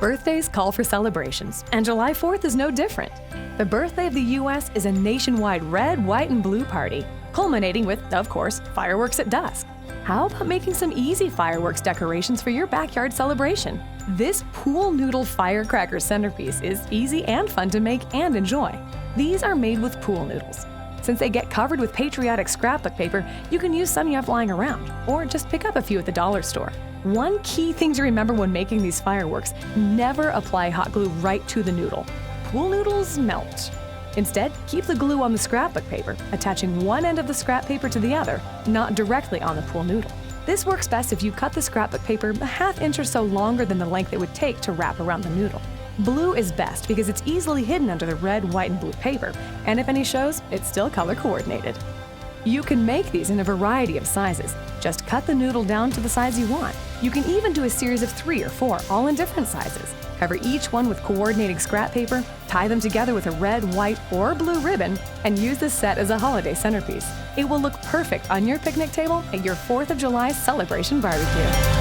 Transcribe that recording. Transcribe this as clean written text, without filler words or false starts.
Birthdays call for celebrations, and July 4th is no different. The birthday of the U.S. is a nationwide red, white, and blue party, culminating with, of course, fireworks at dusk. How about making some easy fireworks decorations for your backyard celebration? This pool noodle firecracker centerpiece is easy and fun to make and enjoy. These are made with pool noodles. Since they get covered with patriotic scrapbook paper, you can use some you have lying around, or just pick up a few at the dollar store. One key thing to remember when making these fireworks: never apply hot glue right to the noodle. Pool noodles melt. Instead, keep the glue on the scrapbook paper, attaching one end of the scrap paper to the other, not directly on the pool noodle. This works best if you cut the scrapbook paper a half inch or so longer than the length it would take to wrap around the noodle. Blue is best because it's easily hidden under the red, white, and blue paper, and if any shows, it's still color coordinated. You can make these in a variety of sizes. Just cut the noodle down to the size you want. You can even do a series of 3 or 4, all in different sizes. Cover each one with coordinating scrap paper, tie them together with a red, white, or blue ribbon, and use this set as a holiday centerpiece. It will look perfect on your picnic table at your 4th of July celebration barbecue.